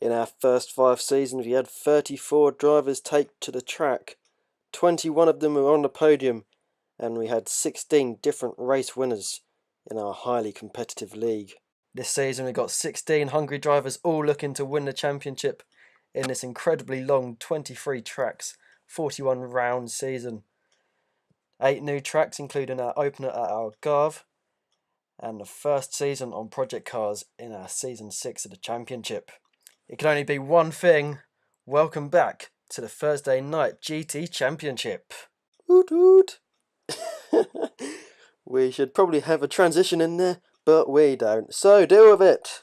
In our first 5 seasons, we had 34 drivers take to the track. 21 of them were on the podium, and we had 16 different race winners in our highly competitive league. This season, we got 16 hungry drivers all looking to win the championship in this incredibly long 23 tracks, 41 round season. 8 new tracks, including our opener at Algarve, and the first season on Project Cars in our Season 6 of the championship. It can only be one thing. Welcome back to the Thursday Night GT Championship. Woot woot. We should probably have a transition in there, but we don't. So deal with it.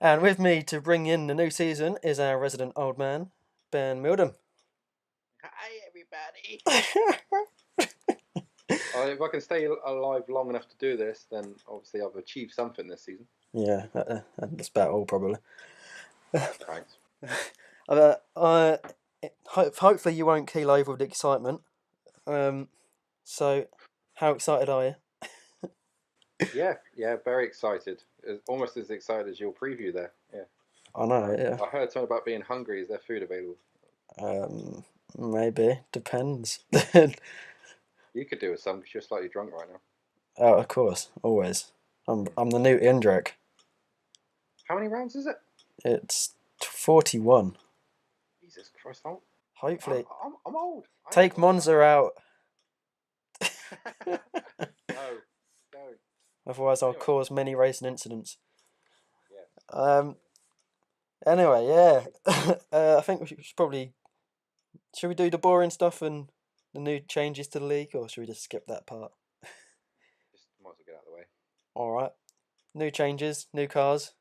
And with me to bring in the new season is our resident old man, Ben Mildum. Hi, everybody. If I can stay alive long enough to do this, then obviously I've achieved something this season. Yeah, that's about all, probably. Thanks. Hopefully you won't keel over with excitement. So, how excited are you? Yeah, very excited. Almost as excited as your preview there. Yeah. I know. Yeah. I heard something about being hungry. Is there food available? Maybe, depends. You could do with some because you're slightly drunk right now. Oh, of course, always. I'm the new Indrek. How many rounds is it? It's 41. Jesus Christ! Hopefully, I'm old. Take Monza out. No. Otherwise, I'll cause many racing incidents. Yeah. Anyway, yeah. I think we should probably. Should we do the boring stuff and the new changes to the league, or should we just skip that part? Just might as well get out of the way. All right. New changes, new cars.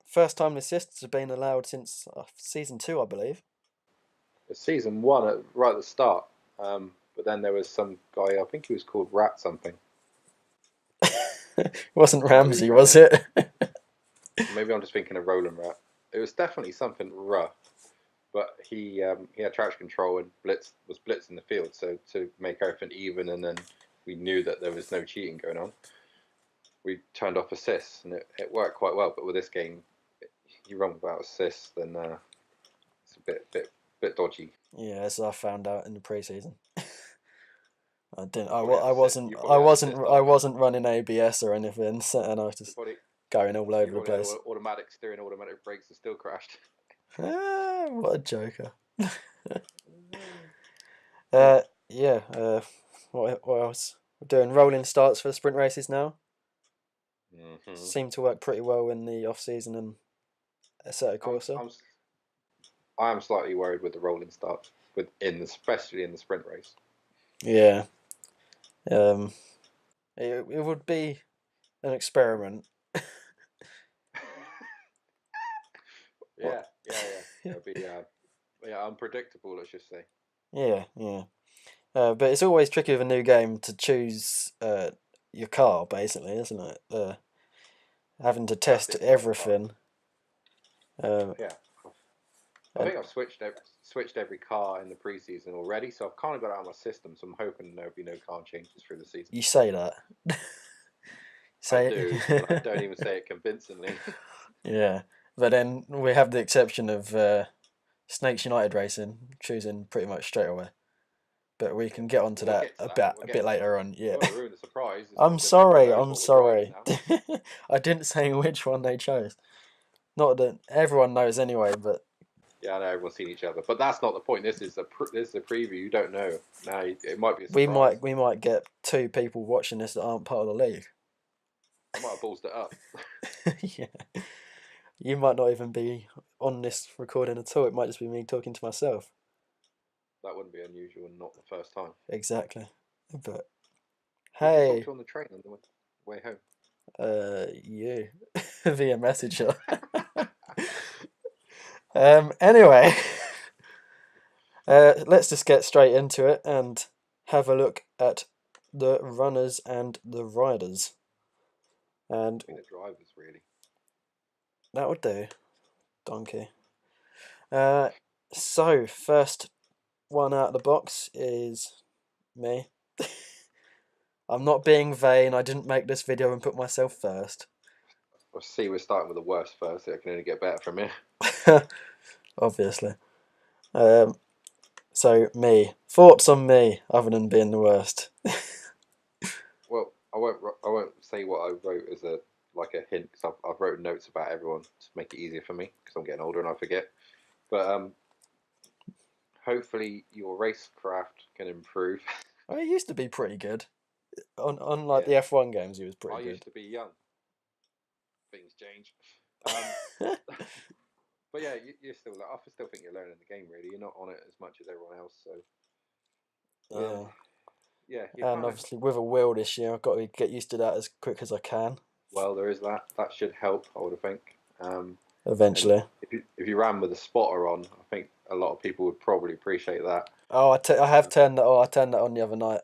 First time assists have been allowed since season 2, I believe. It's season 1 right at the start. But then there was some guy, I think he was called Rat something. It wasn't Ramsey, was it? Maybe I'm just thinking of Roland Rat. It was definitely something rough. But he had traction control and was blitzing the field, so to make everything even, and then we knew that there was no cheating going on. We turned off assists, and it worked quite well. But with this game, you run without assists, then it's a bit dodgy. Yeah, as I found out in the preseason. I wasn't running ABS or anything, and I was just going all over the place. Automatic steering, automatic brakes, and still crashed. What a joker. What else? We're doing rolling starts for the sprint races now. Mm-hmm. Seem to work pretty well in the off season and Assetto Corsa. I am slightly worried with the rolling starts, especially in the sprint race. Yeah. It would be an experiment. Yeah. It'd be unpredictable, let's just say. Yeah. But it's always tricky with a new game to choose your car, basically, isn't it? Having to test everything. Yeah. I think I've switched every car in the preseason already, so I've kind of got it out of my system. So I'm hoping there'll be no car changes through the season. You say that. I do. But I don't even say it convincingly. Yeah, but then we have the exception of Snakes United Racing choosing pretty much straight away. But we can get onto that a bit later on. Yeah. Ruin the surprise. I'm sorry. I didn't say which one they chose. Not that everyone knows anyway, but. Yeah, I know everyone's seen each other, but that's not the point. This is a preview. You don't know. Now it might be a surprise. We might get 2 people watching this that aren't part of the league. I might have ballsed it up. Yeah. You might not even be on this recording at all. It might just be me talking to myself. That wouldn't be unusual and not the first time. Exactly. But hey. Talked to on the train on the way home. You via messenger. Anyway, let's just get straight into it and have a look at the runners and the riders. And the drivers, really. That would do. Donkey. So, first one out of the box is me. I'm not being vain. I didn't make this video and put myself first. I'll see. We're starting with the worst first. It can only get better from here. Obviously. So me, thoughts on me other than being the worst? Well, I won't. I won't say what I wrote as a hint because I've wrote notes about everyone to make it easier for me because I'm getting older and I forget. But hopefully your racecraft can improve. Well, he used to be pretty good. On like Yeah, the F1 games, he was I pretty used good. to be young. Things change. Um, but yeah, you're still. I still think you're learning the game. Really, you're not on it as much as everyone else. So Yeah. yeah, you And kind of. obviously with a wheel this year, I've got to get used to that as quick as I can. Well, there is that. That should help. I would think. And Eventually. if you ran with a spotter on, I think a lot of people would probably appreciate that. Oh, I have turned that. Oh, I turned that on the other night.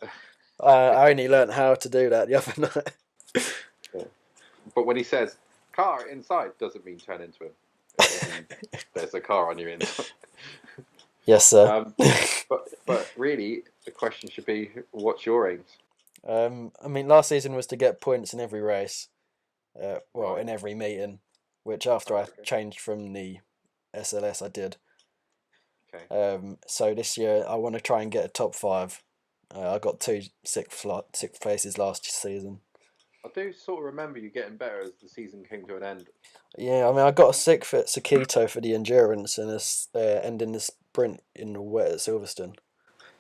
I only learnt how to do that the other night. Yeah. But when he says car inside, doesn't mean turn into him. It means there's a car on your inside. Yes, sir. But really, the question should be, what's your aims? I mean, last season was to get points in every race. Well, Right. in every meeting, which after I Okay. changed from the SLS, I did. Okay. So this year I want to try and get a top 5. I got 2 sixth places last season. I do sort of remember you getting better as the season came to an end. Yeah, I mean I got a 6th at Sakito for the endurance and ending the sprint in the wet at Silverstone.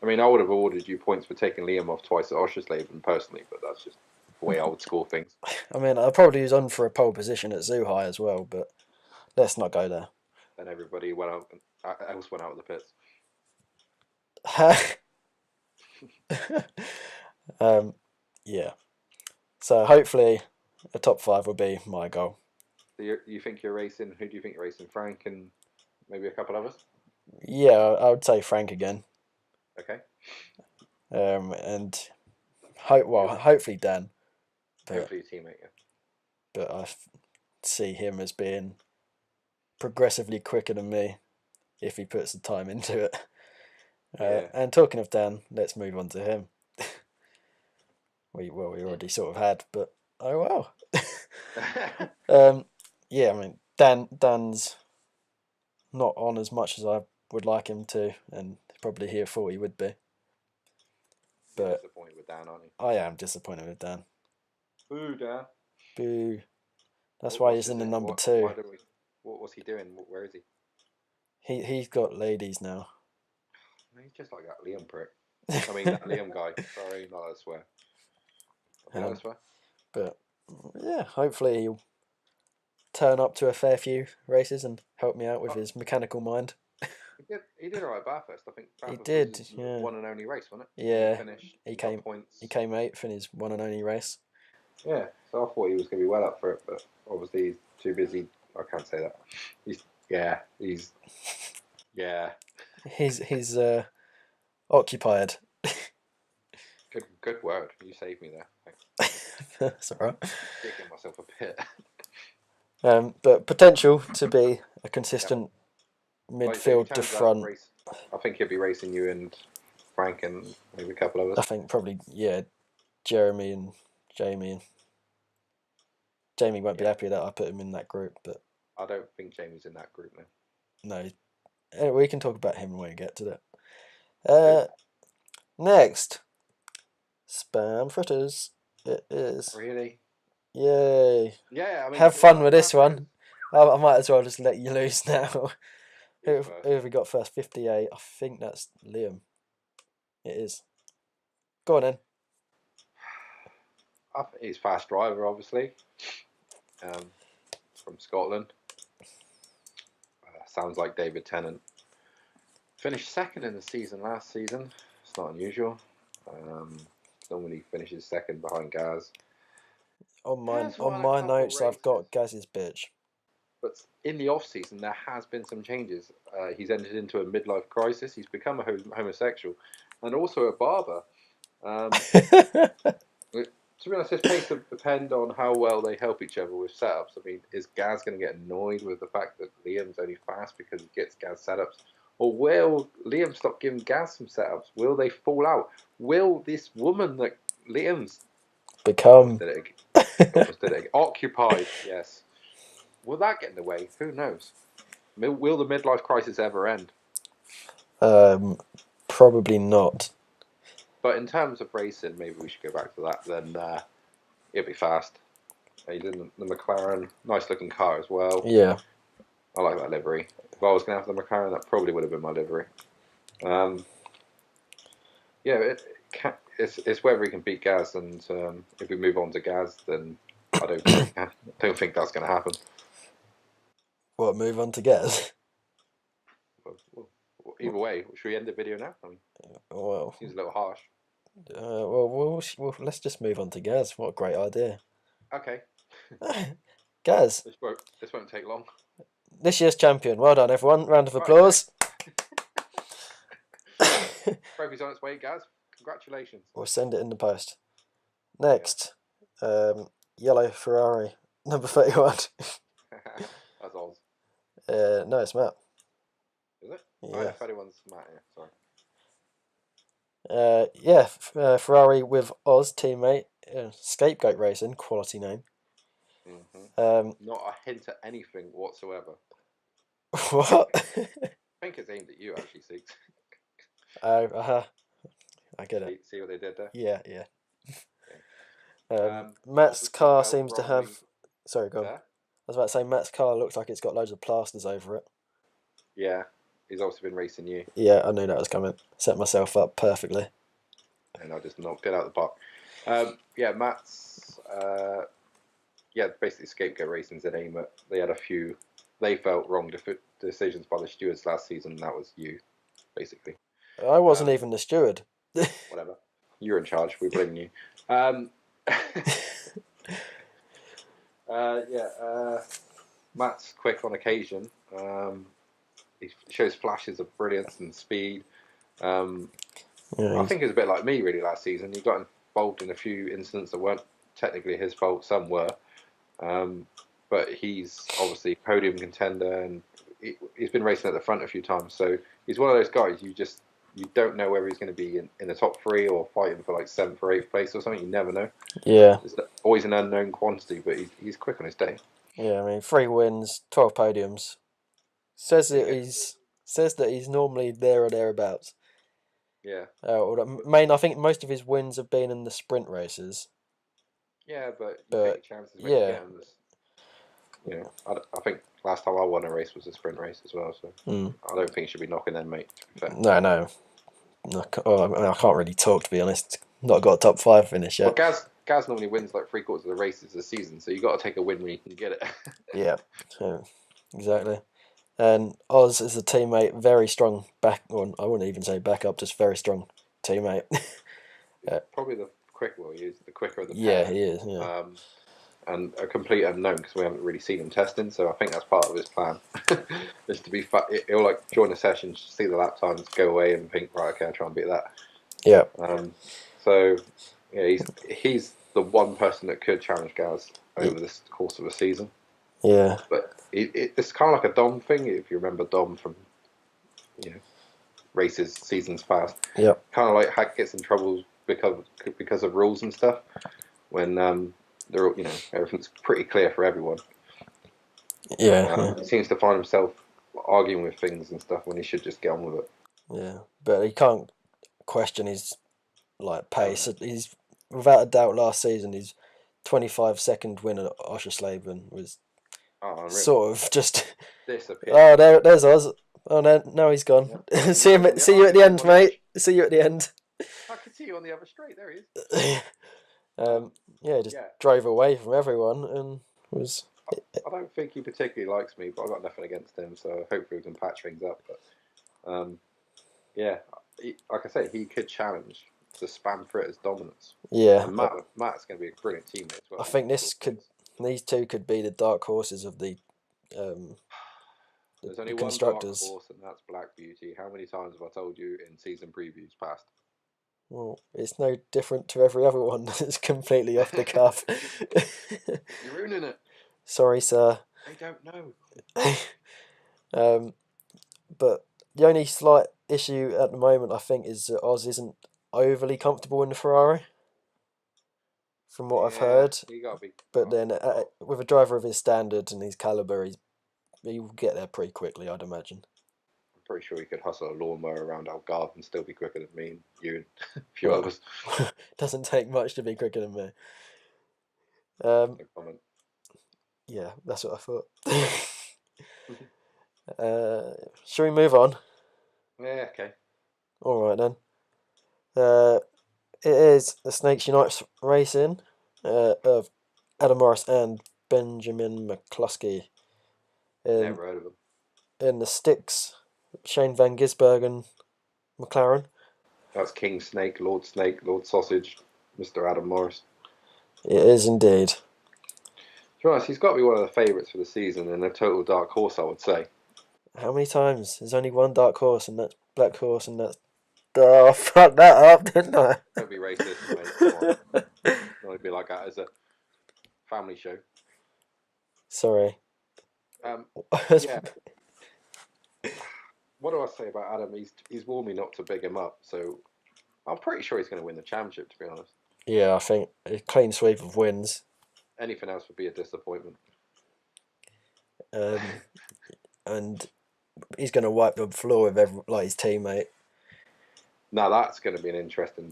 I mean, I would have awarded you points for taking Liam off twice at Oschersleben personally, but that's just the way I would score things. I mean I probably was on for a pole position at Zhuhai as well, but let's not go there. Then everybody else went out of the pits. Yeah. So hopefully a top 5 will be my goal. So you think you're racing? Who do you think you're racing? Frank and maybe a couple others. Yeah, I would say Frank again. Okay. And hopefully Dan, but Hopefully, your teammate. Yeah. I see him as being progressively quicker than me if he puts the time into it. Yeah. And talking of Dan, let's move on to him. We already sort of had, but oh well. Yeah, I mean Dan's not on as much as I would like him to, and probably here thought he would be. You're But disappointed with Dan, aren't you? I am disappointed with Dan. Boo, Dan. Boo. That's why What's he's his in the name? number What? 2. Why don't we? What's he doing? Where is he? He's got ladies now. He's just like that Liam prick. I mean, that Liam guy. Sorry, not that swear. Not that swear. But yeah, hopefully he'll turn up to a fair few races and help me out with his mechanical mind. He did alright at Bathurst. I think Bathurst did, was his yeah. one and only race, wasn't it? Yeah, He finished. he Got came points. he came 8th in his one and only race. Yeah, so I thought he was going to be well up for it, but obviously he's too busy. I can't say that. He's He's occupied. Good word. You saved me there. Thanks. That's alright. Digging myself a pit. But potential to be a consistent midfield to Turns out front. I think he'll be racing you and Frank and maybe a couple of I us. think probably Jeremy and Jamie. And Jamie won't be happy that I put him in that group, but I don't think Jamie's in that group now. no. We can talk about him when we get to that. Next, spam fritters. It is. Really? Yay! Yeah, I mean, Have fun with this one. I might as well just let you loose now. Who have we got first? 58. I think that's Liam. It is. Go on then. He's a fast driver, obviously. From Scotland. Sounds like David Tennant. Finished second in the season last season. It's not unusual. Normally finishes second behind Gaz. On my notes, I've got Gaz's bitch. But in the off season, there has been some changes. He's entered into a midlife crisis. He's become a homosexual, and also a barber. To be honest, his pace will depend on how well they help each other with setups. I mean, is Gaz going to get annoyed with the fact that Liam's only fast because he gets Gaz setups? Or will Liam stop giving Gaz some setups? Will they fall out? Will this woman that Liam's become occupied? Yes. will that get in the way? Who knows? Will the midlife crisis ever end? Probably not. But in terms of racing, maybe we should go back to that. Then it'll be fast. He's in the McLaren, nice looking car as well. Yeah. I like that livery. If I was going to have the McLaren, that probably would have been my livery. Yeah, it's whether he can beat Gaz, and if we move on to Gaz, then I don't think that's going to happen. What, move on to Gaz? Well, either way, should we end the video now? Well, seems a little harsh. Let's just move on to Gaz. What a great idea. Okay. Gaz. This won't take long. This year's champion. Well done, everyone. Round of applause. Trophy's on its way, Gaz. Congratulations. We'll send it in the post. Next, yellow Ferrari, number 31. That's Oz. No, it's Matt. Is it? Yeah. Oh, yeah, 31's Matt, yeah, sorry. Ferrari with Oz, teammate. Scapegoat Racing, quality name. Mm-hmm. Not a hint at anything whatsoever. What? I think it's aimed at you, actually, Six. Oh, I get it. See what they did there? Yeah. Matt's car seems to have... Sorry, go on. I was about to say, Matt's car looks like it's got loads of plasters over it. Yeah, he's also been racing you. Yeah, I knew that was coming. Set myself up perfectly. And I just knocked it out of the park. Yeah, Matt's... basically Scapegoat Racing's an aim at... They had a few... They felt wrong decisions by the stewards last season, and that was you, basically. I wasn't even the steward. Whatever. You're in charge. We're blaming you. Matt's quick on occasion. He shows flashes of brilliance and speed. I think it was a bit like me, really, last season. He got involved in a few incidents that weren't technically his fault. Some were. But he's obviously podium contender, and he's been racing at the front a few times. So he's one of those guys you don't know whether he's going to be in the top 3 or fighting for like 7th or 8th place or something. You never know. Yeah. It's always an unknown quantity, but he's quick on his day. Yeah, I mean, 3 wins, 12 podiums. Says that he's normally there or thereabouts. Yeah. I think most of his wins have been in the sprint races. Yeah, but you take your chances when you get them. You know, I think last time I won a race was a sprint race as well, so I don't think you should be knocking them, mate, to be fair. No. I can't really talk, to be honest. Not got a top 5 finish yet. Well, Gaz normally wins like 3/4 of the races this season, so you got to take a win when you can get it. Yeah, exactly. And Oz is a teammate, very strong back. Well, I wouldn't even say backup, just very strong teammate. Probably the quicker he is, the quicker of the pair. Yeah, he is. Yeah. And a complete unknown because we haven't really seen him testing, so I think that's part of his plan. Just to be he'll like join a session, see the lap times, go away, and think, right, okay, I'll try and beat that. Yeah. So yeah, he's the one person that could challenge Gaz over this course of a season. Yeah. But it's kind of like a Dom thing, if you remember Dom from races seasons past. Yeah. Kind of like Hack gets in trouble because of rules and stuff when everything's pretty clear for everyone. Yeah. He seems to find himself arguing with things and stuff when he should just get on with it. Yeah, but he can't question his pace. He's without a doubt last season his 25-second win at Oschersleben was sort of just disappeared. Oh, there's Oz. Oh no, now he's gone. Yeah. see you at the end, mate. See you at the end. I can see you on the other straight. There he is. Drove away from everyone and was. I don't think he particularly likes me, but I've got nothing against him, so hopefully we can patch things up. But like I say, he could challenge to spam for it as dominance. Yeah, and Matt's going to be a brilliant teammate as well. I think these two could be the dark horses of the. There's only constructors. One dark horse, and that's Black Beauty. How many times have I told you in season previews past? Well, it's no different to every other one. It's completely off the cuff. You're ruining it. Sorry, sir. I don't know. But the only slight issue at the moment, I think, is that Oz isn't overly comfortable in the Ferrari. from what I've Yeah, heard. he got to be. But Oh, then oh, with a driver of his standard and his caliber, he will get there pretty quickly, I'd imagine. I'm pretty sure he could hustle a lawnmower around Algarve and still be quicker than me and you and a few Well, others. doesn't take much to be quicker than me. Um, No comment. yeah, that's what I thought. Shall we move on? Yeah, okay. All right then. Uh, it is the Snakes Unite racing of Adam Morris and Benjamin McCluskey in Never heard of him. the sticks. Shane Van Gisbergen McLaren. That's King Snake, Lord Sausage, Mr. Adam Morris. It is indeed. To be honest, he's got to be one of the favourites for the season and a total dark horse, I would say. How many times? There's only one dark horse, and that's Black Horse, and that's. Oh, I fucked that up, didn't I? Don't be racist, mate. Come on. Don't be like that as a family show. Sorry. Yeah. What do I say about Adam? He's warned me not to big him up, so I'm pretty sure he's going to win the championship, to be honest. Yeah, I think a clean sweep of wins. Anything else would be a disappointment. Um, and he's going to wipe the floor with like his teammate. Now that's going to be an interesting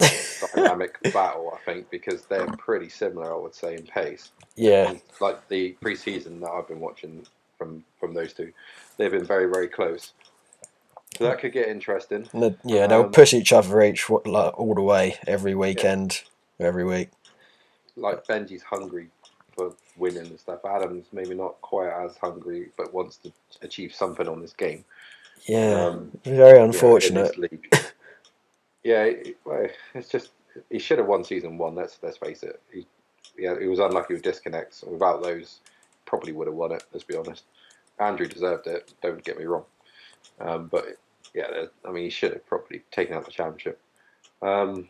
dynamic battle, I think, because they're pretty similar, I would say, in pace. Yeah. And like the pre-season that I've been watching from those two, they've been very, very close. So that could get interesting. They'll push each other like, all the way every weekend, every week. Like Benji's hungry for winning and stuff. Adam's maybe not quite as hungry, but wants to achieve something on this game. Yeah, very unfortunate. Yeah, well, it's just he should have won season one. Let's face it. He was unlucky with disconnects. Without those, probably would have won it. Let's be honest. Andrew deserved it. Don't get me wrong. But yeah, I mean, he should have probably taken out the championship. And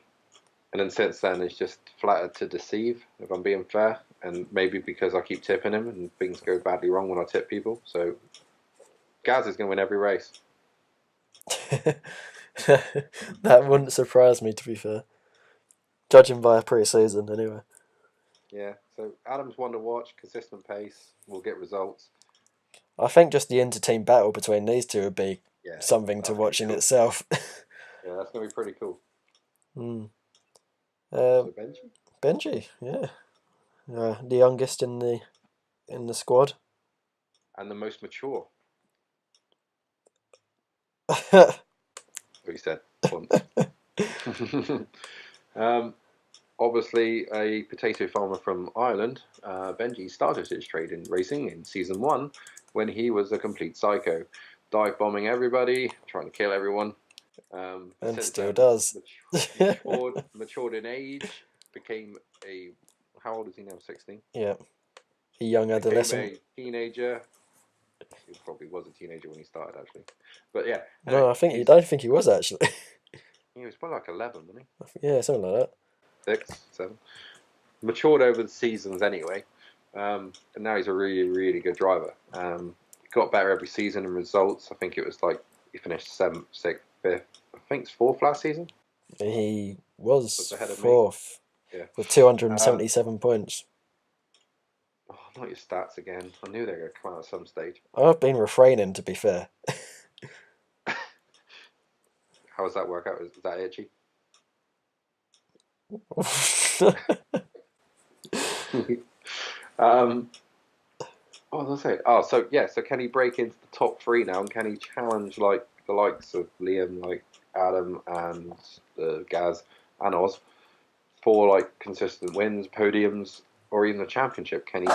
then since then, he's just flattered to deceive, if I'm being fair. And maybe because I keep tipping him and things go badly wrong when I tip people. So Gaz is going to win every race. That wouldn't surprise me, to be fair. Judging by a pre-season, anyway. Yeah, so Adam's one to watch, consistent pace, we'll get results. I think just the inter-team battle between these two would be something to watch in itself. Yeah, that's going to be pretty cool. So Benji, yeah. The youngest in the squad. And the most mature. What he said once. Obviously, a potato farmer from Ireland, Benji started his trade in racing in season 1 when he was a complete psycho, dive bombing everybody, trying to kill everyone. And still does. Matured in age, became a. How old is he now? 16? Yeah. A young adolescent. Became a teenager. He probably was a teenager when he started, actually. But yeah. No, I don't think he was, actually. He was probably like 11, wasn't he? Yeah, something like that. 6, 7. Matured over the seasons anyway. And now he's a really, really good driver. Got better every season in results. I think it was like he finished 7th, 6th, 5th. I think it's 4th last season. He was ahead of 4th. Yeah. With 277 points. Oh, not your stats again. I knew they were going to come out at some stage. I've been refraining, to be fair. How does that work out? Is that itchy? What was I saying? So can he break into the top 3 now? And can he challenge like the likes of Liam, like Adam and Gaz and Oz for like consistent wins, podiums, or even the championship? Can he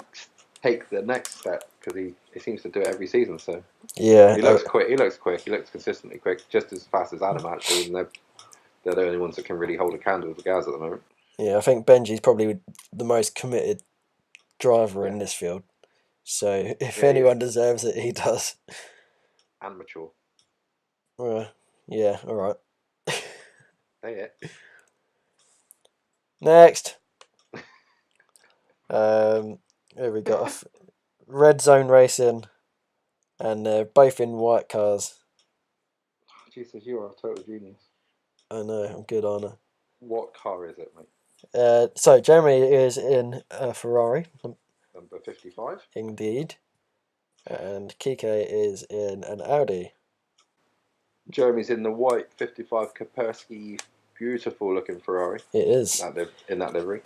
take the next step? Because he seems to do it every season. So yeah, he looks quick. He looks quick. He looks consistently quick, just as fast as Adam actually. And they're the only ones that can really hold a candle to Gaz at the moment. Yeah, I think Benji's probably the most committed driver in this field. So if anyone deserves it, he does. And mature. Yeah, all right. Say it. Next. Here we got Red Zone Racing, and they're both in white cars. Jesus, you are a total genius. I know, I'm good, aren't I? What car is it, mate? So Jeremy is in a Ferrari, Number 55. indeed, and Kike is in an Audi. Jeremy's in the white 55 Kaspersky, beautiful looking Ferrari. It is. In that livery.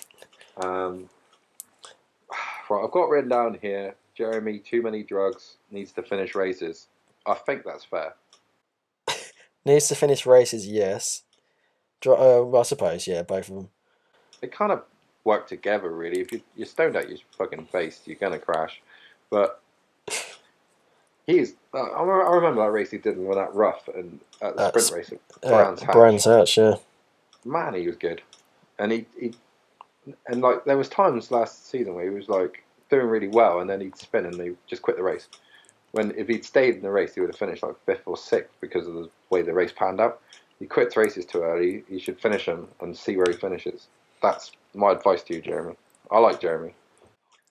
Right, I've got written down here. Jeremy, too many drugs, needs to finish races. I think that's fair. Needs to finish races, yes. Well, I suppose, yeah, both of them. They kind of work together, really. If you're stoned out, you're fucking based, you're gonna crash. But I remember that race he did with that rough and at the sprint race at Brands Hatch. Brands Hatch, yeah. Man, he was good, and he like there was times last season where he was like doing really well, and then he'd spin and he just quit the race. When if he'd stayed in the race, he would have finished like 5th or 6th because of the way the race panned out. He quits races too early. He should finish them and see where he finishes. That's my advice to you, Jeremy. I like Jeremy.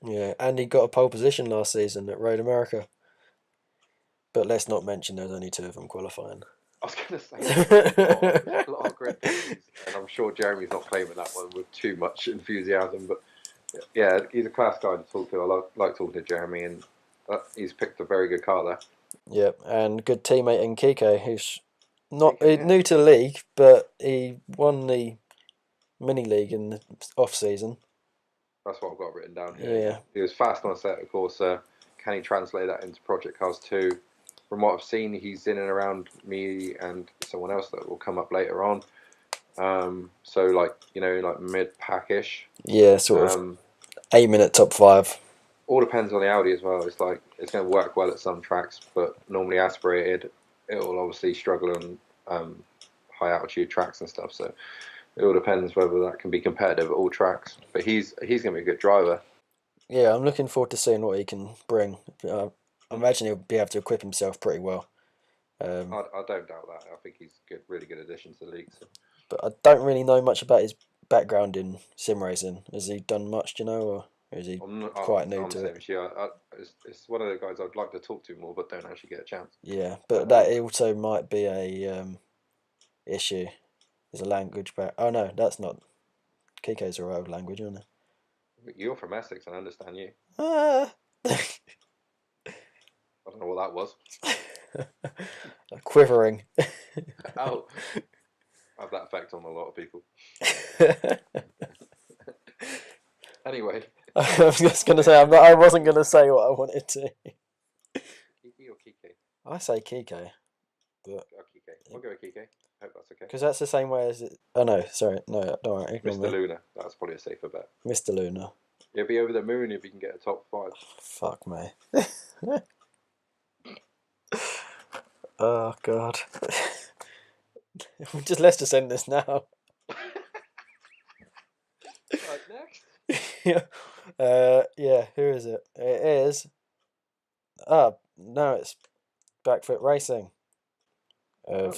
Yeah, and he got a pole position last season at Road America. But let's not mention there's only 2 of them qualifying. I was going to say a lot of great things, and I'm sure Jeremy's not claiming that one with too much enthusiasm. But yeah, he's a class guy to talk to. I like talking to Jeremy, and he's picked a very good car there. Yep, and good teammate in Kike, who's not new to the league, but he won the mini league in the off season. That's what I've got written down here. Yeah, he was fast on set, of course. Can he translate that into Project Cars 2? From what I've seen, he's in and around me and someone else that will come up later on. So like mid pack-ish. Yeah, sort of aiming at top 5. All depends on the Audi as well. It's like it's going to work well at some tracks, but normally aspirated, it will obviously struggle on high altitude tracks and stuff. So it all depends whether that can be competitive at all tracks. But he's going to be a good driver. Yeah, I'm looking forward to seeing what he can bring. I imagine he'll be able to equip himself pretty well. I don't doubt that. I think he's really good addition to the league. So. But I don't really know much about his background in sim racing. Has he done much, do you know, or is he quite new to it? It's one of the guys I'd like to talk to more, but don't actually get a chance. Yeah, but that also might be a issue. There's a language back. Oh no, that's not. Kike's a road language, isn't it? You're from Essex, and I understand you. I don't know what that was. Quivering. Oh, have that effect on a lot of people. Anyway, I was just going to say I wasn't going to say what I wanted to. Kike or Kike? I say Kike, but Kike. I'll go with Kike. Hope that's okay. Because that's the same way as it. Oh no, sorry, no, don't worry. Mr. Luna. That's probably a safer bet. Mr. Luna. You'll be over the moon if you can get a top 5. Fuck me. Oh god. Let's just end this now. Right, next. Yeah, who is it? It is. No, it's Backfoot Racing. No,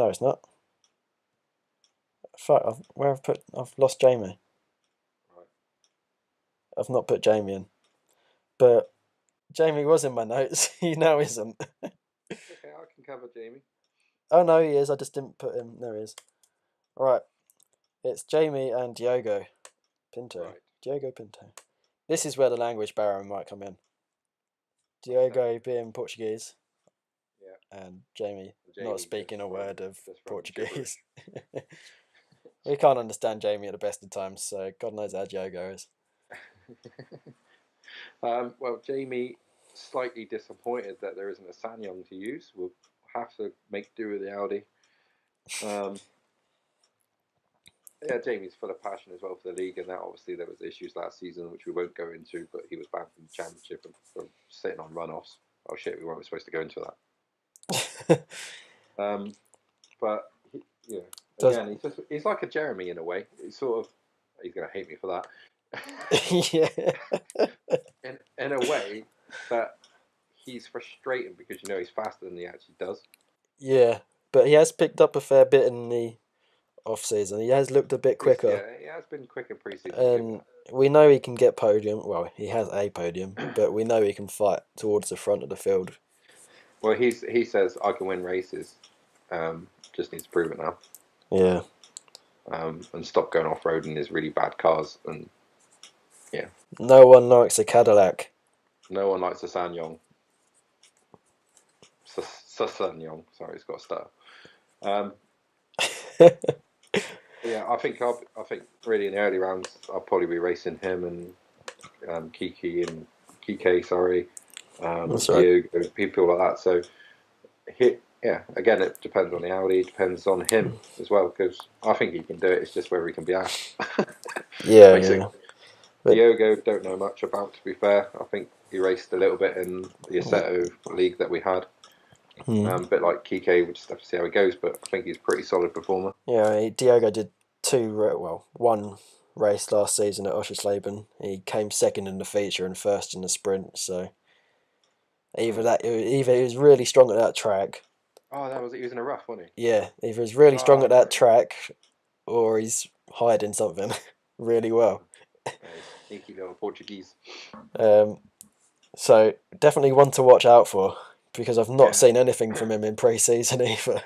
it's not. Fuck, I've lost Jamie. Right. I've not put Jamie in. But Jamie was in my notes. He now isn't. Okay, I can cover Jamie. Oh no, he is. I just didn't put him. There he is. Right. It's Jamie and Diogo Pinto. Right. Diogo Pinto. This is where the language barrier might come in. Diogo being Portuguese. Yeah. And Jamie not speaking a word of Portuguese. We can't understand Jamie at the best of times, so God knows how Diogo is. Well, Jamie, slightly disappointed that there isn't a Sanyong to use. We'll have to make do with the Audi. Yeah, Jamie's full of passion as well for the league, and that obviously there was issues last season which we won't go into, but he was banned from the championship and from sitting on runoffs. Oh shit, we weren't supposed to go into that. But again, he's like a Jeremy in a way. He's sort of he's gonna hate me for that. Yeah. in a way that he's frustrating because he's faster than he actually does. Yeah, but he has picked up a fair bit in the off season. He has looked a bit quicker. Yeah, he has been quick in pre-season. And we know he can get podium. Well, he has a podium, but we know he can fight towards the front of the field. Well, he says I can win races. Just needs to prove it now. Yeah. and stop going off road in his really bad cars. And yeah, No one likes a Cadillac. no one likes a Sanyong. Sanyong. Sorry, it's got a stutter. Um, yeah, I think really in the early rounds I'll probably be racing him and Kike, sorry, That's right. Diogo, people like that. So yeah, again, it depends on the Audi, it depends on him as well, because I think he can do it. It's just whether he can be asked. Yeah, Basically, yeah. But Diogo don't know much about. To be fair, I think he raced a little bit in the Assetto league that we had. A bit like Kike, we'll just have to see how he goes. But I think he's a pretty solid performer. yeah, Diogo did one race last season at Oschersleben. He came second in the feature and first in the sprint. So either he was really strong at that track. Oh, that was it. He was in a rough, wasn't Yeah, either he's really he? strong at Oh, that track, or he's hiding something really well. sneaky little Portuguese. Um, so definitely one to watch out for because I've not Yeah. seen anything from him in pre-season either.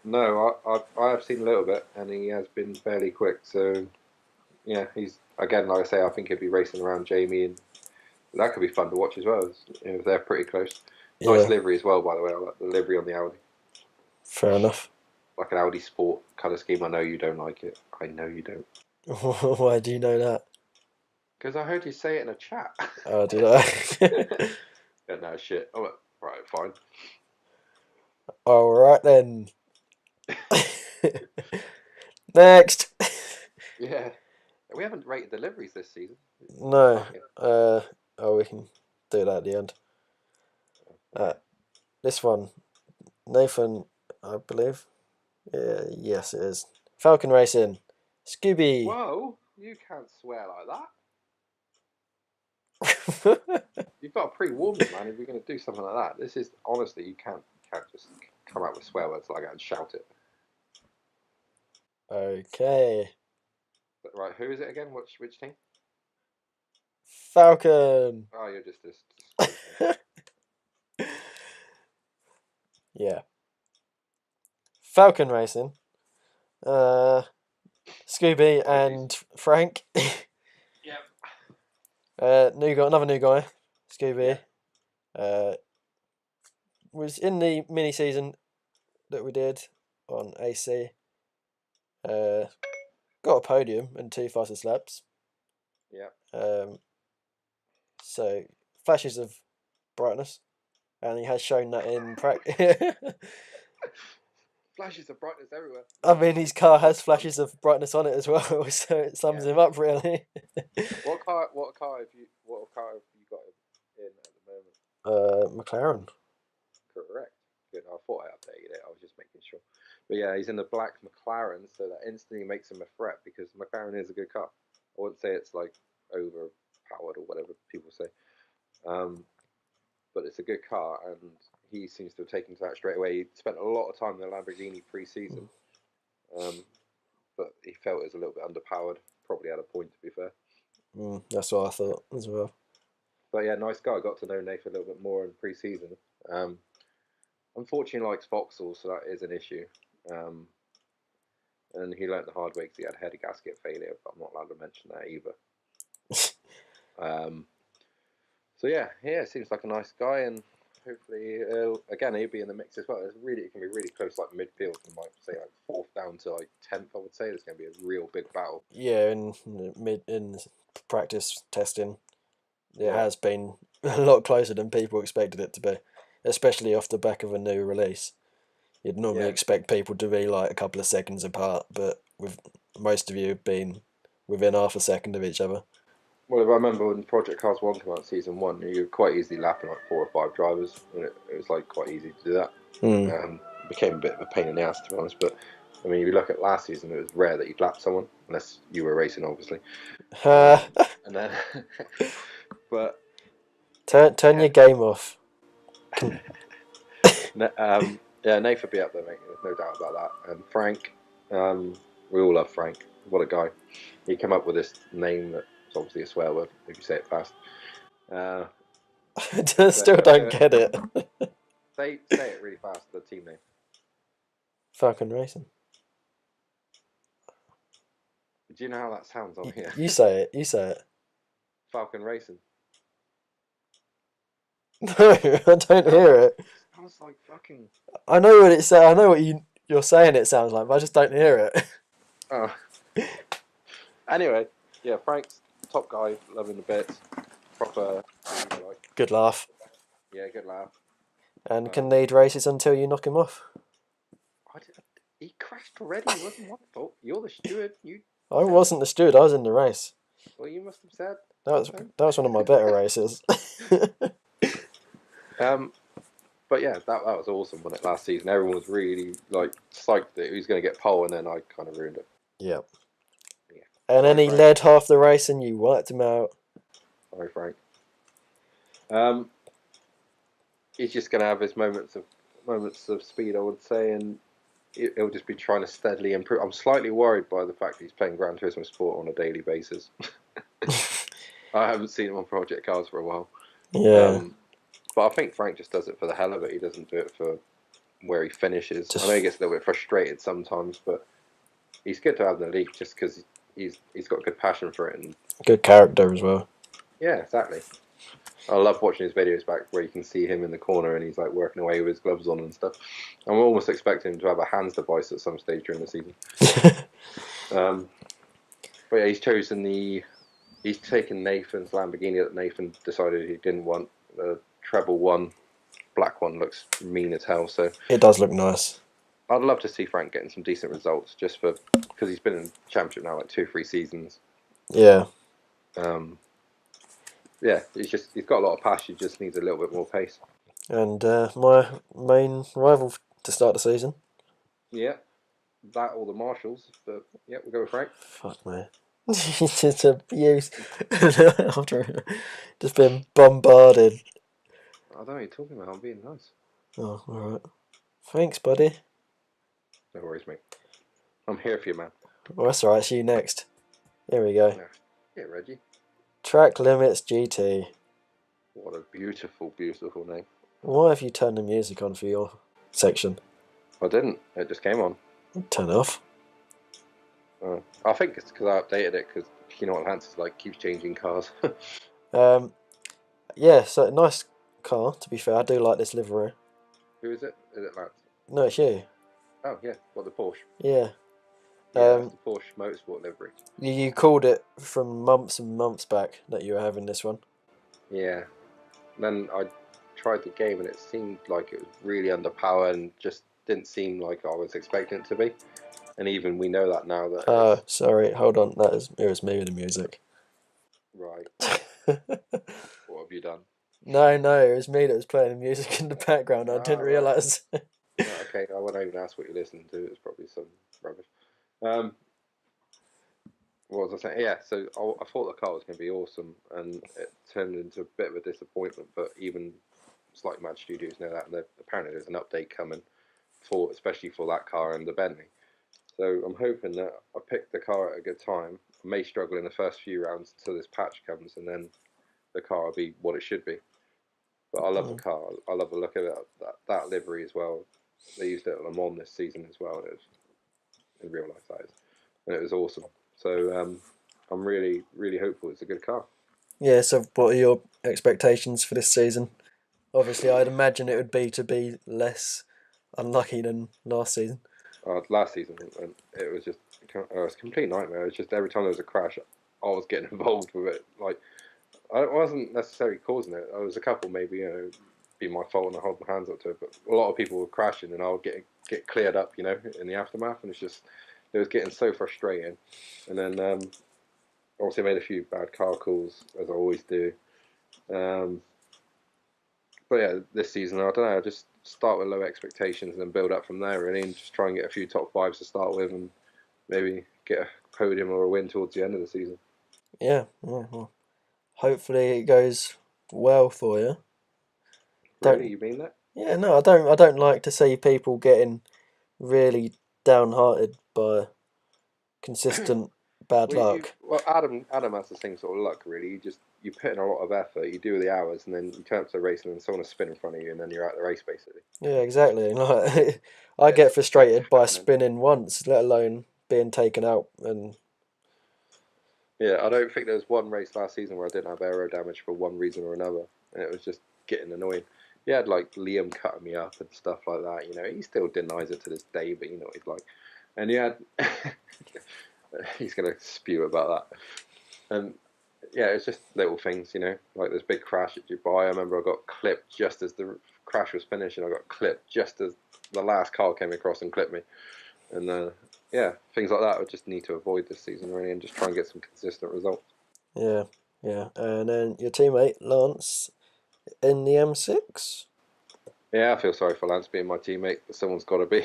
No, I have seen a little bit, and he has been fairly quick. So yeah, he's again, like I say, I think he'll be racing around Jamie, and that could be fun to watch as well. They're pretty close. Nice Yeah, livery as well, by the way. I like the livery on the Audi, fair enough. like an Audi Sport colour scheme. I know you don't like it. I know you don't, Why do you know that? because I heard you say it in a chat. Oh, did I? Yeah, no shit. Oh, right, fine. All right then. Next. Yeah, we haven't rated deliveries this season. No. Fucking We can do that at the end. This one, Nathan, I believe. Yeah, yes, it is. Falcon Racing, Scooby. whoa! You can't swear like that. You've got to pre-warn me, man. If you're going to do something like that, this is honestly, you can't just come out with swear words like that and shout it. Okay. But, right, who is it again? Which team? Falcon. Oh, you're just disgracing. Yeah. Falcon Racing. Scooby and Frank. Yep. Another new guy. Scooby. Was in the mini season that we did on AC. Got a podium and 2 fastest laps. Yeah. So flashes of brightness, and he has shown that in practice. Flashes of brightness everywhere. I mean, his car has flashes of brightness on it as well, so it sums him up really. What car have you got in at the moment? McLaren. Correct. Good. I thought I updated it. I was just making sure. But yeah, he's in the black McLaren, so that instantly makes him a threat because McLaren is a good car. I wouldn't say it's like overpowered or whatever people say, but it's a good car, and he seems to have taken to that straight away. He spent a lot of time in the Lamborghini pre-season, but he felt it was a little bit underpowered. Probably had a point, to be fair. That's what I thought as well. But yeah, nice guy. Got to know Nathan a little bit more in pre-season. Unfortunately, likes Vauxhall, so that is an issue. And he learnt the hard way because he had head gasket failure, but I'm not allowed to mention that either. So yeah, seems like a nice guy, and hopefully, he'll be in the mix as well. It can be really close, like midfield, from like say like 4th down to like 10th. I would say there's going to be a real big battle. Yeah, in practice testing, it has been a lot closer than people expected it to be, especially off the back of a new release. You'd normally expect people to be like a couple of seconds apart, but with most of you being within half a second of each other. Well, if I remember when Project Cars 1 came out season 1, you were quite easily lapping like 4 or 5 drivers, and it was like quite easy to do that. It became a bit of a pain in the ass, to be honest, but I mean, if you look at last season, it was rare that you'd lap someone, unless you were racing, obviously. And then, but turn your game off. Yeah, Nathan will be up there, mate. There's no doubt about that. And Frank, we all love Frank. What a guy! He came up with this name that's obviously a swear word if you say it fast. Still don't get it. Say it really fast. The team name. Falcon Racing. Do you know how that sounds on here? You say it. You say it. Falcon Racing. No, I don't hear it. Sounds like fucking. I know what it says. I know what you're saying. It sounds like, but I just don't hear it. Oh. Anyway, yeah, Frank's top guy, loving the bits. Proper, like, Good laugh. yeah, good laugh. And can lead races until you knock him off. He crashed already. It wasn't my fault. You're the steward. I wasn't the steward. I was in the race. Well, you must have said. That was one of my better races. But yeah, that was awesome. When it last season, everyone was really like psyched that he was going to get pole, and then I kind of ruined it. Yeah. Yeah. And then he led half the race, and you wiped him out. Sorry, Frank. He's just going to have his moments of speed, I would say, and he'll just be trying to steadily improve. I'm slightly worried by the fact that he's playing Gran Turismo Sport on a daily basis. I haven't seen him on Project Cars for a while. Yeah. But I think Frank just does it for the hell of it. He doesn't do it for where he finishes. I know he gets a little bit frustrated sometimes, but he's good to have in the league just because he's got good passion for it and good character as well. Yeah, exactly. I love watching his videos back where you can see him in the corner and he's like working away with his gloves on and stuff. I'm almost expecting him to have a hands device at some stage during the season. But yeah, he's taken Nathan's Lamborghini that Nathan decided he didn't want. The treble one, black one looks mean as hell. So it does look nice. I'd love to see Frank getting some decent results just because he's been in the championship now like 2-3 seasons. Yeah. Yeah, he's got a lot of passion. He just needs a little bit more pace. And my main rival to start the season. Yeah, that or the Marshalls, but yeah, we'll go with Frank. Fuck me. Just abused after just been bombarded. I don't know what you're talking about. I'm being nice. Oh, alright. Thanks, buddy. No worries, mate. I'm here for you, man. Well, that's alright. See you next. Here we go. Yeah, Reggie. Track Limits GT. What a beautiful, beautiful name. Why have you turned the music on for your section? I didn't. It just came on. Turn it off. I think it's because I updated it because you know what Lance is like, keeps changing cars. Yeah, so nice car, to be fair. I do like this livery. Who is it? Is it Lance? No, it's you. Oh, yeah. What, the Porsche? Yeah. Yeah, that's the Porsche Motorsport livery. You called it from months and months back that you were having this one. Yeah. Then I tried the game and it seemed like it was really underpowered and just didn't seem like I was expecting it to be. And even we know that now that. Sorry, hold on. It was me with the music. Right. What have you done? No, it was me that was playing the music in the background. I didn't realise. Okay, I won't even ask what you're listening to. It's probably some rubbish. What was I saying? Yeah, so I thought the car was going to be awesome, and it turned into a bit of a disappointment. But even Slightly Mad Studios know that, and apparently there's an update coming especially for that car and the Bentley. So I'm hoping that I picked the car at a good time. I may struggle in the first few rounds until this patch comes, and then the car will be what it should be. But I love the car. I love the look of it. That livery as well. They used it at Le Mans this season as well. It was, in real life, that is. And it was awesome. So I'm really, really hopeful it's a good car. Yeah, so what are your expectations for this season? Obviously, I'd imagine it would be to be less unlucky than last season. Last season, it was just it was a complete nightmare. It was just every time there was a crash, I was getting involved with it. Like, I wasn't necessarily causing it. There was a couple maybe, be my fault and I hold my hands up to it. But a lot of people were crashing and I would get cleared up, in the aftermath. And it was getting so frustrating. And then obviously I made a few bad car calls, as I always do. But yeah, this season, I don't know, I just start with low expectations and then build up from there, really, and just try and get a few top fives to start with and maybe get a podium or a win towards the end of the season. Yeah, well, hopefully it goes well for you. Really, you mean that? Yeah, no, I don't like to see people getting really downhearted by consistent bad luck. Adam has the same sort of luck, really. You put in a lot of effort, you do the hours, and then you turn up to the race, and then someone will spin in front of you, and then you're out of the race, basically. Yeah, exactly. Like, I get frustrated by spinning once, let alone being taken out. And Yeah, I don't think there was one race last season where I didn't have aero damage for one reason or another, and it was just getting annoying. He had like Liam cutting me up and stuff like that. He still denies it to this day, but what he's like. And he had, he's gonna spew about that. And yeah, it's just little things, like this big crash at Dubai. I remember I got clipped just as the crash was finishing. I got clipped just as the last car came across and clipped me. And yeah, things like that I just need to avoid this season really, and just try and get some consistent results. Yeah, yeah. And then your teammate Lance in the M6. Yeah, I feel sorry for Lance being my teammate, but someone's got to be.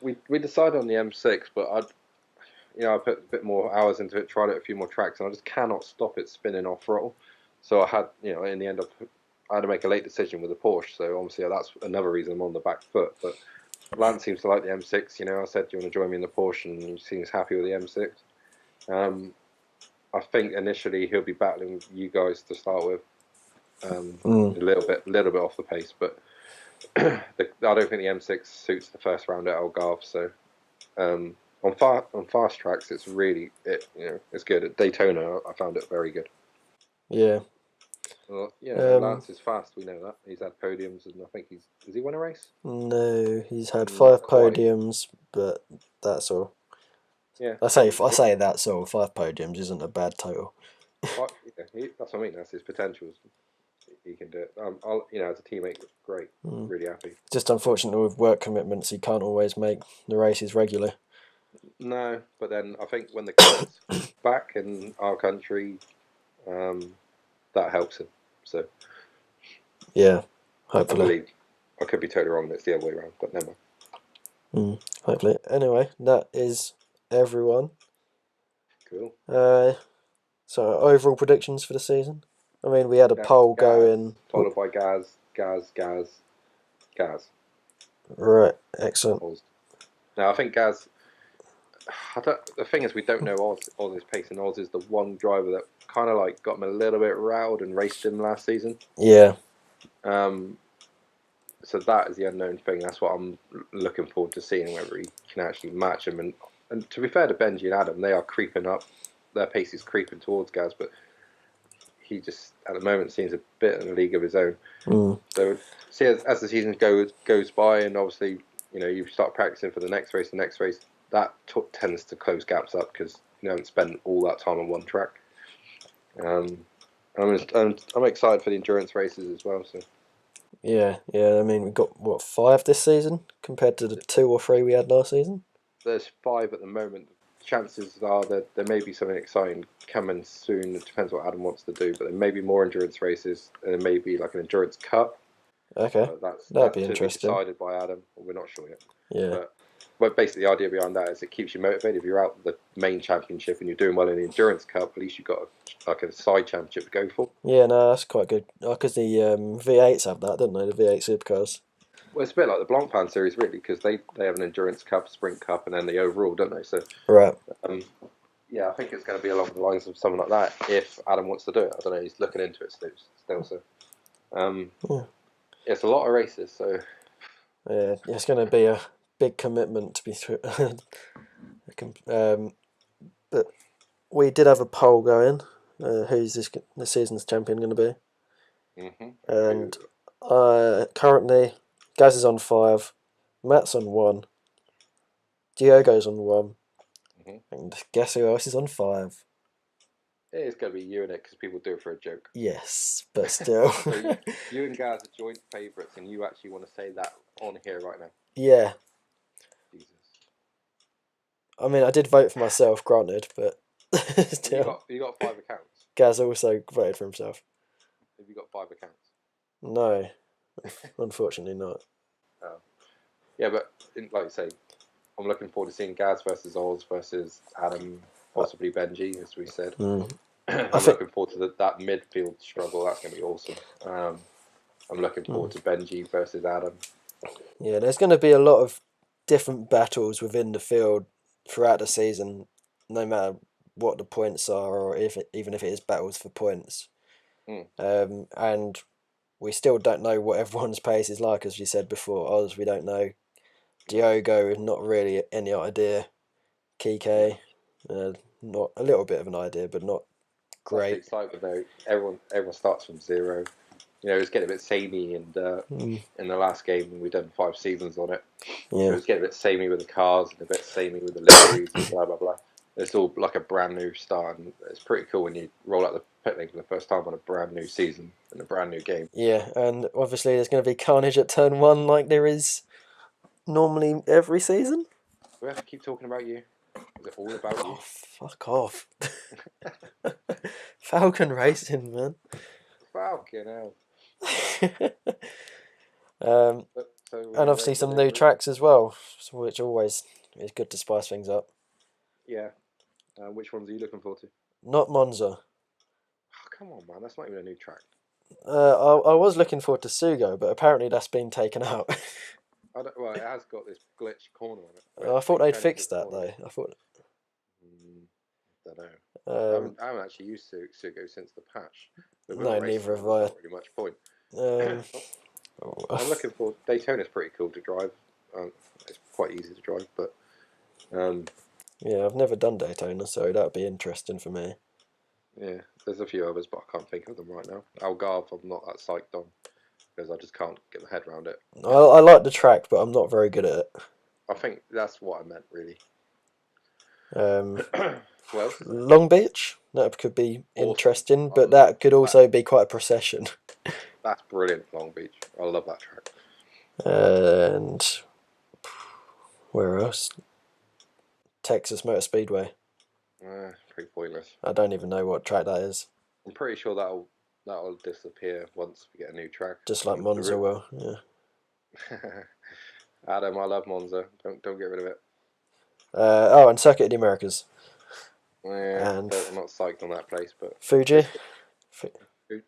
We decided on the M6, but I put a bit more hours into it, tried it a few more tracks, and I just cannot stop it spinning off throttle. So I had, in the end, I had to make a late decision with the Porsche. So obviously that's another reason I'm on the back foot. But Lance seems to like the M6. I said, "Do you want to join me in the Porsche?" And he seems happy with the M6. I think initially he'll be battling you guys to start with, a little bit off the pace, but I don't think the M6 suits the first round at Algarve. So on fast tracks, it's really it's good. At Daytona, I found it very good. Yeah. Well, Lance is fast. We know that he's had podiums, and I think does he win a race? No, he's had Not 5 quite. podiums, but that's all. Yeah, I say that's all. 5 podiums isn't a bad total. that's what I mean. That's his potential. He can do it. As a teammate, great. Really happy. Just unfortunate with work commitments, he can't always make the races regular. No, but then I think when the car's back in our country, that helps him. So yeah, I hopefully. believe. I could be totally wrong. It's the other way around, but never. Hopefully. Anyway, that is everyone. Cool. So overall predictions for the season. I mean, we had a poll going. Followed by Gaz. Right, excellent. Now I think Gaz. The thing is, we don't know Oz's pace, and Oz is the one driver that kind of like got him a little bit riled and raced him last season. Yeah. So that is the unknown thing. That's what I'm looking forward to seeing, whether he can actually match him. And to be fair to Benji and Adam, they are creeping up. Their pace is creeping towards Gaz, but he just at the moment seems a bit in a league of his own. So see, as the season goes by, and obviously you start practicing for the next race, that tends to close gaps up because you haven't spent all that time on one track. I'm excited for the endurance races as well. So yeah. I mean, we got 5 this season compared to the 2 or 3 we had last season. There's 5 at the moment. Chances are that there may be something exciting coming soon. It depends what Adam wants to do, but there may be more endurance races, and there may be like an endurance cup. Okay, that'd be interesting. Be decided by Adam. We're not sure yet. Yeah. But basically, the idea behind that is it keeps you motivated. If you're out the main championship and you're doing well in the endurance cup, at least you've got a side championship to go for. Yeah, no, that's quite good. Because the V8s have that, don't they? The V8 supercars. Well, it's a bit like the Blancpain series, really, because they have an endurance cup, sprint cup, and then the overall, don't they? So right. Yeah, I think it's going to be along the lines of something like that. If Adam wants to do it, I don't know. He's looking into it still. So it's a lot of races. So yeah, it's going to be a big commitment to be through. But we did have a poll going. Who's the season's champion going to be? And currently, Gaz is on 5, Matt's on 1, Diogo's on 1, and guess who else is on 5? It's going to be you and it because people do it for a joke. Yes, but still. So you and Gaz are joint favourites, and you actually want to say that on here right now? Yeah. Jesus. I mean, I did vote for myself, granted, but still. You got 5 accounts. Gaz also voted for himself. Have you got 5 accounts? No, unfortunately not. Oh. Yeah, but like I say, I'm looking forward to seeing Gaz versus Oz versus Adam, possibly Benji, as we said. I'm looking forward to that midfield struggle. That's going to be awesome. I'm looking forward to Benji versus Adam. Yeah, there's going to be a lot of different battles within the field throughout the season, no matter what the points are, or even if it is battles for points. And we still don't know what everyone's pace is like, as you said before. Oz, we don't know. Diogo, not really any idea. Kike, not a little bit of an idea, but not That's the great. excitement though. Everyone starts from zero. It was getting a bit samey, and in the last game we've done 5 seasons on it. It Yeah, was getting a bit samey with the cars and a bit samey with the liveries and blah blah blah. It's all like a brand new start, and it's pretty cool when you roll out the pit lane for the first time on a brand new season and a brand new game. yeah, and obviously there's going to be carnage at turn one, like there is normally every season. Do we have to keep talking about you? Is it all about Oh, you? fuck off. Falcon Racing, man. Fucking hell. um, So and your obviously Range some new Rover, tracks as well, which always is good to spice things up. yeah. Which ones are you looking forward to? Not Monza. Oh, come on, man. That's not even a new track. I was looking forward to Sugo, but apparently that's been taken out. Well, it has got this glitch corner on it. I thought they'd fixed that though. I thought. Don't know. I Um, haven't actually used Sugo since the patch. But we're no, not racing neither it, have there's I. not really much point. Um, I'm looking for Daytona's pretty cool to drive. It's quite easy to drive, but yeah, I've never done Daytona, so that'd be interesting for me. yeah, there's a few others, but I can't think of them right now. Algarve, I'm not that psyched on because I just can't get my head around it. I like the track, but I'm not very good at it. I think that's what I meant, really. Well, Long Beach, that could be awesome. interesting, I but love that could also be quite a procession. That's brilliant, Long Beach. I love that track. And where else? Texas Motor Speedway. Pretty pointless. I don't even know what track that is. I'm pretty sure that'll disappear once we get a new track. Just like Monza will, yeah. Adam, I love Monza. Don't get rid of it. Oh, and Circuit of the Americas. Yeah, And I'm not psyched on that place, but Fuji.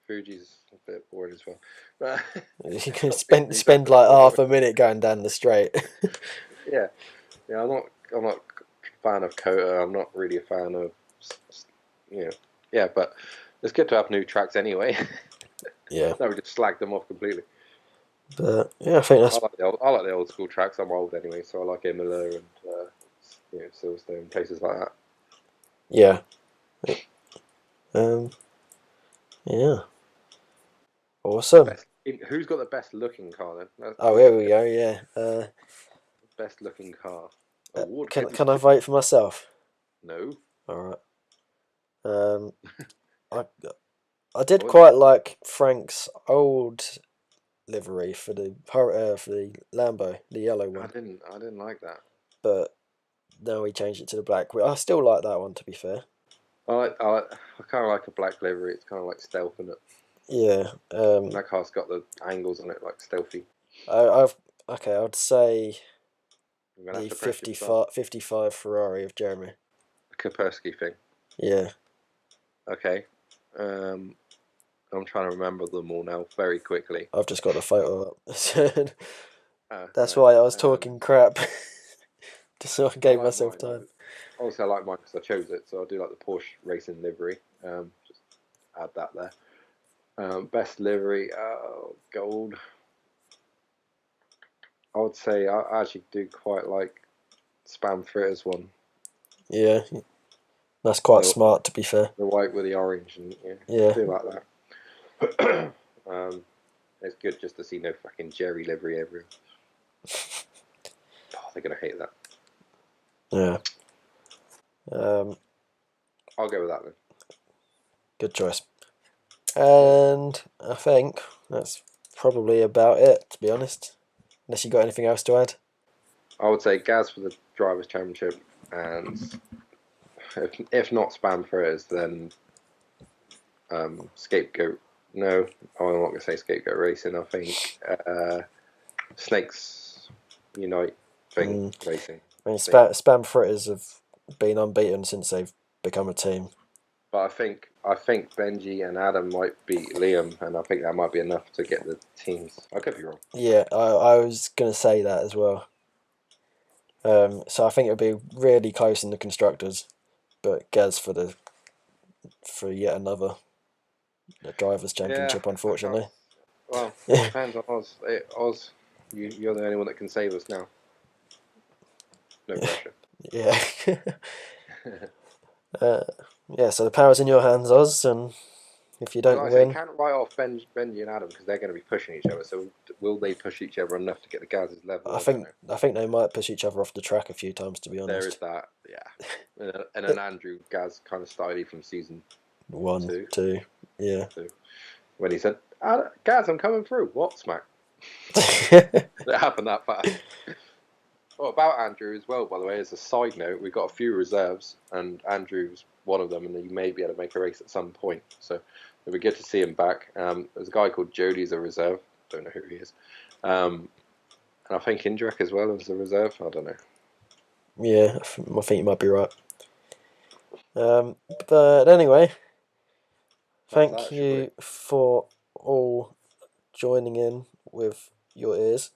Fuji's a bit boring as well. But You can spend like half a minute going down the straight. yeah. I'm not a fan of Kota. I'm not really a fan of yeah, but it's good to have new tracks anyway. Yeah. No, we just slagged them off completely. But yeah, I think that's. I like the old school tracks. I'm old anyway, so I like Imola and Silverstone, places like that. Yeah. Yeah. Awesome. Who's got the best looking car then? Oh, here we go. Yeah. Best looking car. Award. Can I vote for myself? No. All right. I did quite like Frank's old livery for the Lambo, the yellow one. I didn't like that. But now we changed it to the black. I still like that one, to be fair. I kind of like a black livery. It's kind of like stealth, isn't it? Yeah. That car's got the angles on it, like stealthy. I'd say the 55 Ferrari of Jeremy. The Kaspersky thing. Yeah. Okay. I'm trying to remember them all now very quickly. I've just got the photo up. That's why I was talking crap. Just so I gave myself time. Obviously, I like mine because I chose it, so I do like the Porsche racing livery. Just add that there. Best livery, gold. I would say I actually do quite like Spam Fritters one. Yeah, that's quite smart, to be fair. The white with the orange, and yeah. I do like that. It's good just to see no fucking Jerry livery everywhere. Oh, they're gonna hate that. Yeah. I'll go with that then. Good choice. And I think that's probably about it, to be honest. Unless you got anything else to add? I would say Gaz for the Drivers' Championship, and if not Spam Fritters, then Scapegoat. No, I'm not going to say Scapegoat Racing. I think Snakes Unite Racing. I mean, Spam Fritters have been unbeaten since they've become a team. But I think Benji and Adam might beat Liam, and I think that might be enough to get the teams. I could be wrong. Yeah, I was going to say that as well. So I think it'll be really close in the constructors, but Gaz for yet another Drivers' Championship, unfortunately. Well, it depends on Oz. Oz, you're the only one that can save us now. No pressure. Yeah. Yeah, so the power's in your hands, Oz, and if you don't Like I say, you win, can't write off Benji and Adam because they're going to be pushing each other. So will they push each other enough to get the Gaz's level? I don't know. I think they might push each other off the track a few times, to be There is honest. that, yeah. And then Andrew Gaz kind of started from season 1, two, 2, yeah. when he said, "Gaz, I'm coming through." What smack? It happened that fast. Well, about Andrew as well, by the way, as a side note, we've got a few reserves, and Andrew's one of them, and he may be able to make a race at some point. So it'll be good to see him back. There's a guy called Jody as a reserve. Don't know who he is. And I think Indrek as well as a reserve. I don't know. Yeah, I think you might be right. But anyway, thank you for all joining in with your ears.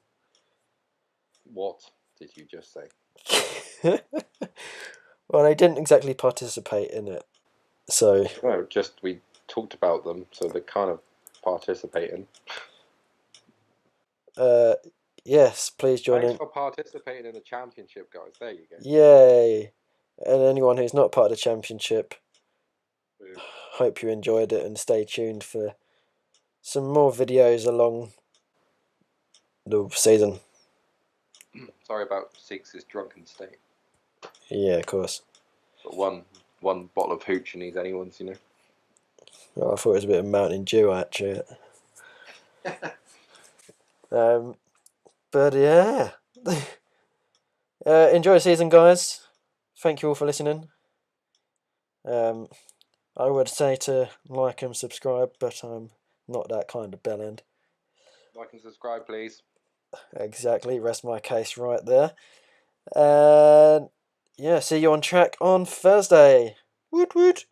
What did you just say? Well, I didn't exactly participate in it, so... No, just we talked about them, so they're kind of participating. Yes, please join Thanks in. for participating in the championship, guys. There you go. Yay! And anyone who's not part of the championship, Boo. hope you enjoyed it and stay tuned for some more videos along the season. Sorry about Six's drunken state. Yeah, of course. But one bottle of hooch and he's anyone's, you know. Oh, I thought it was a bit of Mountain Dew, actually. But yeah. Enjoy the season, guys. Thank you all for listening. I would say to like and subscribe, but I'm not that kind of bellend. Like and subscribe, please. Exactly, rest my case right there. And yeah, see you on track on Thursday. Woot woot.